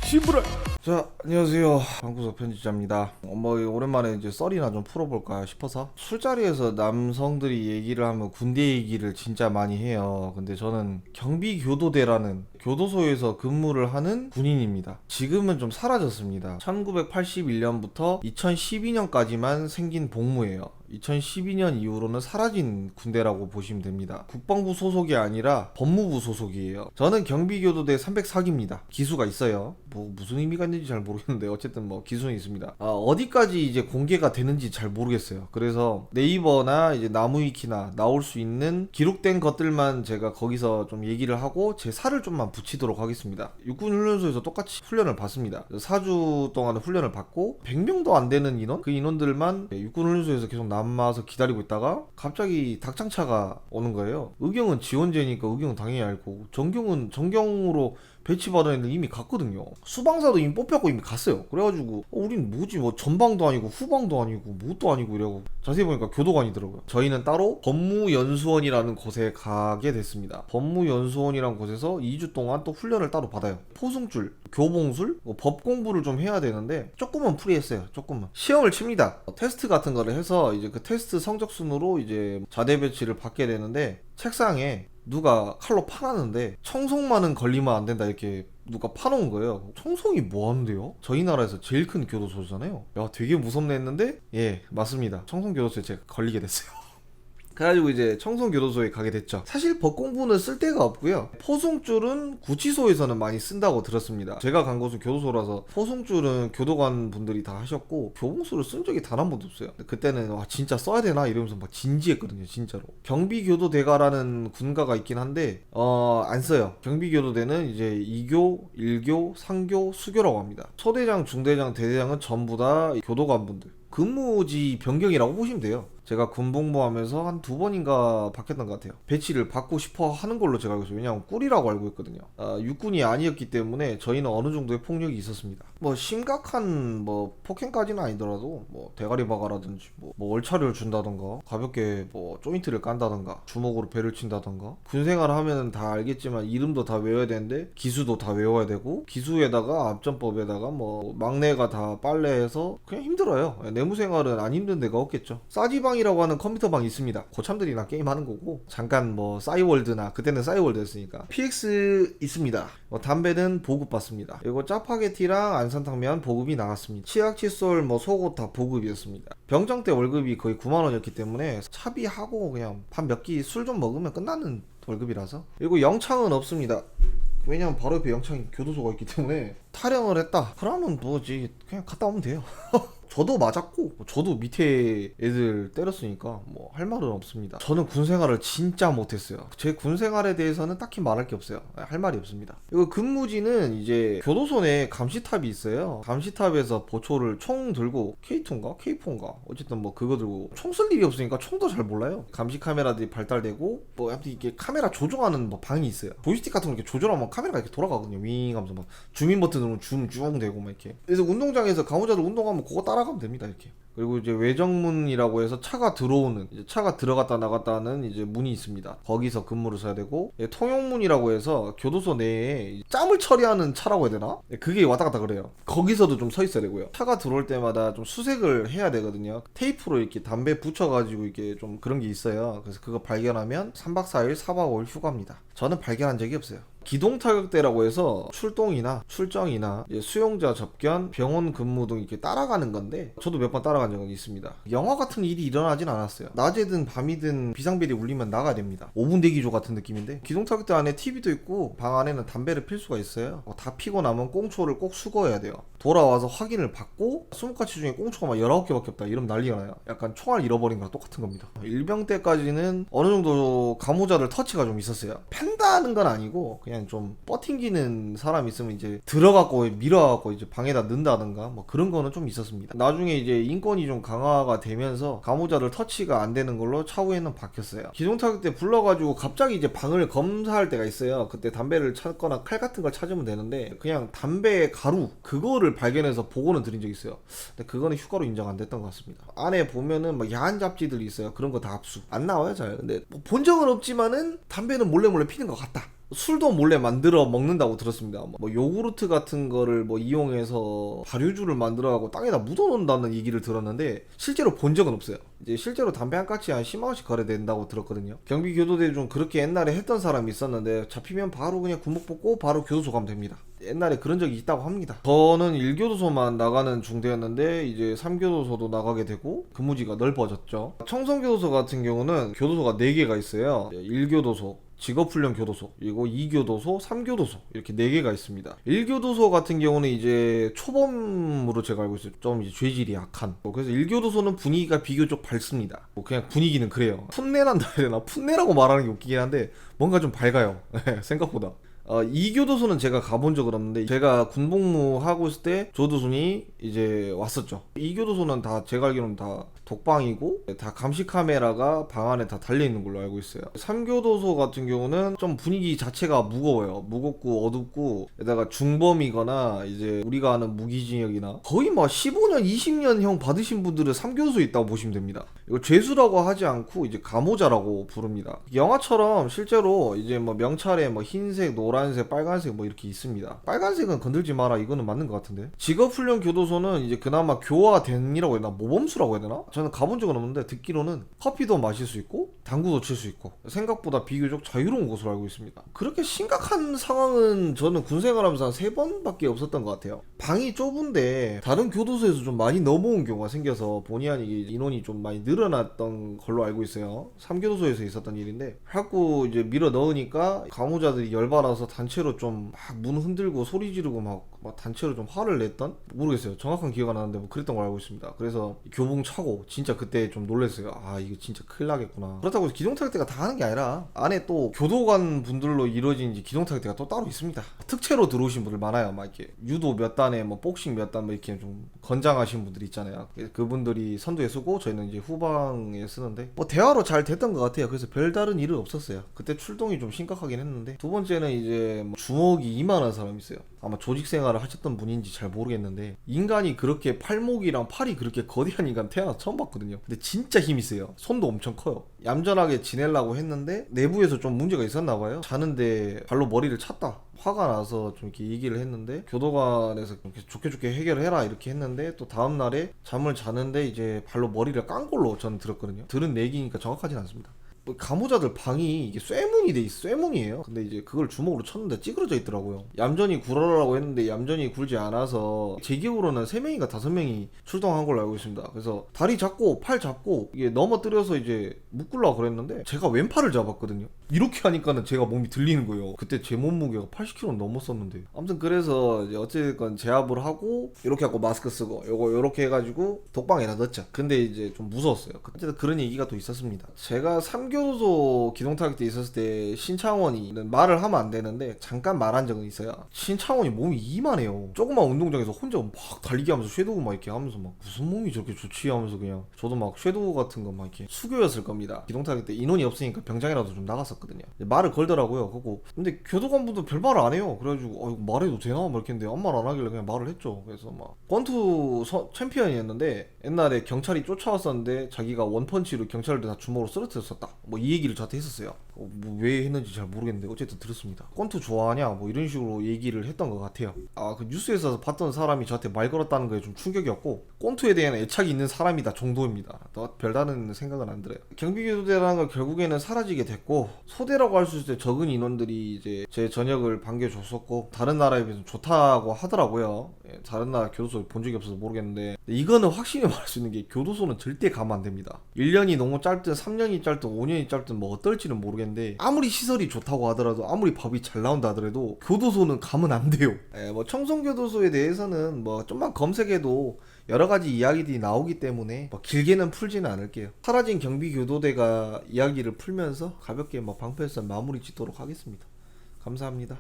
시부라. 자, 안녕하세요. 방구석 편집자입니다. 오랜만에 이제 썰이나 좀 풀어볼까 싶어서 술자리에서 남성들이 얘기를 하면 군대 얘기를 진짜 많이 해요. 근데 저는 경비교도대라는 교도소에서 근무를 하는 군인입니다. 지금은 좀 사라졌습니다. 1981년부터 2012년까지만 생긴 복무예요. 2012년 이후로는 사라진 군대라고 보시면 됩니다. 국방부 소속이 아니라 법무부 소속이에요. 저는 경비교도대 304기입니다. 기수가 있어요. 뭐 무슨 의미가 있는지 잘 모르겠는데 어쨌든 뭐 기수는 있습니다. 어디까지 이제 공개가 되는지 잘 모르겠어요. 그래서 네이버나 이제 나무위키나 나올 수 있는 기록된 것들만 제가 거기서 좀 얘기를 하고 제 살을 좀만 붙이도록 하겠습니다. 육군훈련소에서 똑같이 훈련을 받습니다. 4주 동안 훈련을 받고 100명도 안 되는 인원? 그 인원들만 육군훈련소에서 계속 남아서 기다리고 있다가 갑자기 닭장차가 오는 거예요. 의경은 지원제니까 의경은 당연히 알고, 정경은 정경으로 배치받은 애들 이미 갔거든요. 수방사도 이미 뽑혔고 이미 갔어요. 그래가지고 우린 뭐지, 뭐 전방도 아니고 후방도 아니고 뭣도 아니고 이러고, 자세히 보니까 교도관이더라고요. 저희는 따로 법무연수원이라는 곳에 가게 됐습니다. 법무연수원이라는 곳에서 2주 동안 또 훈련을 따로 받아요. 포승줄, 교봉술, 법 공부를 좀 해야 되는데 조금은 프리했어요. 조금은 시험을 칩니다. 테스트 같은 거를 해서 이제 그 테스트 성적 순으로 이제 자대 배치를 받게 되는데, 책상에 누가 칼로 파놨는데 청송만은 걸리면 안 된다 이렇게 누가 파놓은 거예요. 청송이 뭐 하는데요? 저희 나라에서 제일 큰 교도소잖아요. 야, 되게 무섭네 했는데, 예, 맞습니다. 청송교도소에 제가 걸리게 됐어요. 그래가지고 이제 청송교도소에 가게 됐죠. 사실 법 공부는 쓸 데가 없고요. 포승줄은 구치소에서는 많이 쓴다고 들었습니다. 제가 간 곳은 교도소라서 포승줄은 교도관 분들이 다 하셨고, 교봉술을 쓴 적이 단 한 번도 없어요. 그때는 와, 진짜 써야 되나 이러면서 막 진지했거든요. 진짜로. 경비교도대가라는 군가가 있긴 한데 안 써요. 경비교도대는 이제 2교, 1교, 3교, 수교라고 합니다. 소대장, 중대장, 대대장은 전부 다 교도관분들. 근무지 변경이라고 보시면 돼요. 제가 군복무하면서 한 2번인가 바뀌었던 것 같아요. 배치를 받고 싶어 하는 걸로 제가 알고 있어요. 왜냐하면 꿀이라고 알고 있거든요. 육군이 아니었기 때문에 저희는 어느 정도의 폭력이 있었습니다. 뭐 심각한 뭐 폭행까지는 아니더라도 뭐 대가리 박아라든지 뭐 월차를 준다던가, 가볍게 뭐 조인트를 깐다던가, 주먹으로 배를 친다던가. 군생활 하면은 다 알겠지만 이름도 다 외워야 되는데 기수도 다 외워야 되고, 기수에다가 앞전법에다가 뭐 막내가 다 빨래해서 그냥 힘들어요. 내무생활은 안 힘든 데가 없겠죠. 싸지방이라고 하는 컴퓨터방이 있습니다. 고참들이나 게임하는 거고, 잠깐 뭐 싸이월드나, 그때는 싸이월드였으니까 PX 있습니다. 담배는 보급받습니다. 그리고 짜파게티랑 안산탕면 보급이 나왔습니다. 치약, 칫솔, 뭐 속옷 다 보급이었습니다. 병장 때 월급이 거의 9만원이었기 때문에 차비하고 그냥 밥 몇 끼 술 좀 먹으면 끝나는 월급이라서. 그리고 영창은 없습니다. 왜냐면 바로 옆에 영창 교도소가 있기 때문에. 타령을 했다 그러면 뭐지, 그냥 갔다 오면 돼요. 저도 맞았고 저도 밑에 애들 때렸으니까 뭐 할 말은 없습니다. 저는 군생활을 진짜 못했어요. 제 군생활에 대해서는 딱히 말할 게 없어요. 할 말이 없습니다. 이거 근무지는 이제 교도소 내 감시탑이 있어요. 감시탑에서 보초를 총 들고, K2인가 K4인가 어쨌든 뭐 그거 들고, 총 쓸 일이 없으니까 총도 잘 몰라요. 감시 카메라들이 발달되고 뭐 아무튼 이게 카메라 조종하는 뭐 방이 있어요. 조이스틱 같은 거 이렇게 조절하면 카메라가 이렇게 돌아가거든요. 윙 하면서 막 주민 버튼 누르면 줌 쭉 되고 막 이렇게. 그래서 운동장에서 간호자들 운동하면 그거 따라가면 됩니다. 이렇게. 그리고 이제 외정문이라고 해서 차가 들어오는, 이제 차가 들어갔다 나갔다 하는 이제 문이 있습니다. 거기서 근무를 써야 되고, 통용문이라고 해서 교도소 내에 짬을 처리하는 차라고 해야 되나? 그게 왔다 갔다 그래요. 거기서도 좀 서 있어야 되고요. 차가 들어올 때마다 좀 수색을 해야 되거든요. 테이프로 이렇게 담배 붙여가지고 이게 좀 그런 게 있어요. 그래서 그거 발견하면 3박 4일, 4박 5일 휴가입니다. 저는 발견한 적이 없어요. 기동타격대라고 해서 출동이나 출정이나 수용자 접견, 병원 근무 등 이렇게 따라가는 건데, 저도 몇 번 따라간 적은 있습니다. 영화 같은 일이 일어나진 않았어요. 낮에든 밤이든 비상벨이 울리면 나가야 됩니다. 5분 대기조 같은 느낌인데, 기동타격대 안에 TV도 있고 방 안에는 담배를 필 수가 있어요. 다 피고 나면 꽁초를 꼭 수거해야 돼요. 돌아와서 확인을 받고, 20가지 중에 꽁초가 막 19개밖에 없다 이러면 난리가 나요. 약간 총알 잃어버린 거랑 똑같은 겁니다. 일병 때까지는 어느 정도 감호자들 터치가 좀 있었어요. 팬다는 건 아니고 그냥 좀 버팅기는 사람 있으면 이제 들어가고 밀어갖고 이제 방에다 넣는다든가 뭐 그런 거는 좀 있었습니다. 나중에 이제 인권이 좀 강화가 되면서 감호자들 터치가 안 되는 걸로 차후에는 바뀌었어요. 기동타격 때 불러가지고 갑자기 이제 방을 검사할 때가 있어요. 그때 담배를 찾거나 칼 같은 걸 찾으면 되는데, 그냥 담배 가루 그거를 발견해서 보고는 드린 적이 있어요. 근데 그거는 휴가로 인정 안 됐던 것 같습니다. 안에 보면은 막 야한 잡지들이 있어요. 그런 거 다 압수 안 나와요 잘. 근데 뭐 본 적은 없지만은 담배는 몰래 피는 것 같다. 술도 몰래 만들어 먹는다고 들었습니다. 뭐 요구르트 같은 거를 뭐 이용해서 발효주를 만들어가고 땅에다 묻어놓는다는 얘기를 들었는데 실제로 본 적은 없어요. 이제 실제로 담배 한 깍지 한 10만 원씩 거래된다고 들었거든요. 경비교도대 중 그렇게 옛날에 했던 사람이 있었는데 잡히면 바로 그냥 군복 벗고 바로 교도소 가면 됩니다. 옛날에 그런 적이 있다고 합니다. 저는 1교도소만 나가는 중대였는데 이제 3교도소도 나가게 되고 근무지가 넓어졌죠. 청송교도소 같은 경우는 교도소가 4개가 있어요. 1교도소, 직업훈련교도소, 그리고 2교도소, 3교도소 이렇게 4개가 있습니다. 1교도소 같은 경우는 이제 초범으로 제가 알고 있어요. 좀 이제 죄질이 약한. 그래서 1교도소는 분위기가 비교적 밝습니다. 그냥 분위기는 그래요. 풋내난다 해야 되나? 풋내라고 말하는 게 웃기긴 한데 뭔가 좀 밝아요. 생각보다. 2교도소는 제가 가본 적은 없는데 제가 군복무 하고 있을 때 조두순이 이제 왔었죠. 2교도소는 다 제가 알기로는 다 독방이고 다 감시 카메라가 방 안에 다 달려있는 걸로 알고 있어요. 3교도소 같은 경우는 좀 분위기 자체가 무거워요. 무겁고 어둡고 게다가 중범이거나 이제 우리가 아는 무기징역이나 거의 막 15년 20년 형 받으신 분들은 3교도소에 있다고 보시면 됩니다. 이거 죄수라고 하지 않고 이제 감호자라고 부릅니다. 영화처럼 실제로 이제 뭐 명찰에 뭐 흰색, 노란색, 빨간색 뭐 이렇게 있습니다. 빨간색은 건들지 마라 이거는 맞는 것 같은데. 직업훈련 교도소는 이제 그나마 교화된이라고 해야 되나? 모범수라고 해야 되나? 저는 가본 적은 없는데 듣기로는 커피도 마실 수 있고 당구도 칠 수 있고 생각보다 비교적 자유로운 곳으로 알고 있습니다. 그렇게 심각한 상황은 저는 군 생활하면서 한 3번밖에 없었던 것 같아요. 방이 좁은데 다른 교도소에서 좀 많이 넘어온 경우가 생겨서 본의 아니게 인원이 좀 많이 늘어났던 걸로 알고 있어요. 3교도소에서 있었던 일인데 자꾸 이제 밀어 넣으니까 가무자들이 열받아서 단체로 좀 막 문 흔들고 소리 지르고 막 단체로 좀 화를 냈던? 모르겠어요. 정확한 기억 안 나는데 뭐 그랬던 걸 알고 있습니다. 그래서 교봉 차고 진짜 그때 좀 놀랐어요. 아 이거 진짜 큰일 나겠구나. 그렇다고 해서 기동타격대가 다 하는 게 아니라 안에 또 교도관 분들로 이루어진 이제 기동타격대가 또 따로 있습니다. 특채로 들어오신 분들 많아요. 막 이렇게 유도 몇 단에 뭐 복싱 몇 단 뭐 이렇게 좀 건장하신 분들 있잖아요. 그분들이 선두에 쓰고 저희는 이제 후방에 쓰는데 뭐 대화로 잘 됐던 것 같아요. 그래서 별다른 일은 없었어요. 그때 출동이 좀 심각하긴 했는데 두 번째는 이제 뭐 주먹이 이만한 사람이 있어요. 아마 조직 생활을 하셨던 분인지 잘 모르겠는데 인간이 그렇게 팔목이랑 팔이 그렇게 거대한 인간 태어나서 처음 봤거든요. 근데 진짜 힘이 세요. 손도 엄청 커요. 얌전하게 지내려고 했는데 내부에서 좀 문제가 있었나 봐요. 자는데 발로 머리를 찼다. 화가 나서 좀 이렇게 얘기를 했는데 교도관에서 이렇게 좋게 해결을 해라 이렇게 했는데 또 다음날에 잠을 자는데 이제 발로 머리를 깐 걸로 저는 들었거든요. 들은 얘기니까 정확하진 않습니다. 가모자들 방이 이게 쇠문이 돼 있어. 쇠문이에요. 근데 이제 그걸 주먹으로 쳤는데 찌그러져 있더라고요. 얌전히 굴어라고 했는데 얌전히 굴지 않아서 제 기억으로는 3명인가 5명이 출동한 걸로 알고 있습니다. 그래서 다리 잡고 팔 잡고 이게 넘어뜨려서 이제 묶으려고 그랬는데 제가 왼팔을 잡았거든요. 이렇게 하니까는 제가 몸이 들리는 거예요. 그때 제 몸무게가 80kg 넘었었는데 아무튼 그래서 이제 어쨌든 제압을 하고 이렇게 하고 마스크 쓰고 요거 요렇게 해가지고 독방에다 넣었죠. 근데 이제 좀 무서웠어요. 어쨌든 그런 얘기가 또 있었습니다. 제가 3교도소 기동타격대 있었을 때 신창원이 말을 하면 안 되는데 잠깐 말한 적은 있어요. 신창원이 몸이 이만해요. 조그만 운동장에서 혼자 막 달리기 하면서 섀도우 막 이렇게 하면서 막 무슨 몸이 저렇게 좋지 하면서 그냥 저도 막 섀도우 같은 거 막 이렇게 수교였을 겁니다. 기동타격대 인원이 없으니까 병장이라도 좀 나갔었거든요. 말을 걸더라고요. 그거 근데 교도관분도 별말을 안 해요. 그래가지고 이거 말해도 되나? 막 이렇게 했는데 아무 말 안 하길래 그냥 말을 했죠. 그래서 막 권투 챔피언이었는데 옛날에 경찰이 쫓아왔었는데 자기가 원펀치로 경찰들 다 주먹으로 쓰러뜨렸었다. 뭐 이 얘기를 저한테 했었어요. 뭐 왜 했는지 잘 모르겠는데 어쨌든 들었습니다. 권투 좋아하냐? 뭐 이런 식으로 얘기를 했던 것 같아요. 그 뉴스에서 봤던 사람이 저한테 말 걸었다는 거에 좀 충격이었고 권투에 대한 애착이 있는 사람이다 정도입니다. 더 별다른 생각은 안 들어요. 경비교도대라는 걸 결국에는 사라지게 됐고 소대라고 할 수 있을 때 적은 인원들이 이제 제 전역을 반겨줬었고 다른 나라에 비해서 좋다고 하더라고요. 다른 나라 교도소 본 적이 없어서 모르겠는데 이거는 확실히 말할 수 있는 게 교도소는 절대 가면 안 됩니다. 1년이 너무 짧든 3년이 짧든 5년이 짧든 뭐 어떨지는 모르겠는데 아무리 시설이 좋다고 하더라도 아무리 밥이 잘 나온다 하더라도 교도소는 가면 안 돼요. 뭐 청송교도소에 대해서는 뭐 좀만 검색해도 여러 가지 이야기들이 나오기 때문에 뭐 길게는 풀지는 않을게요. 사라진 경비교도대가 이야기를 풀면서 가볍게 뭐 방패선 마무리 짓도록 하겠습니다. 감사합니다.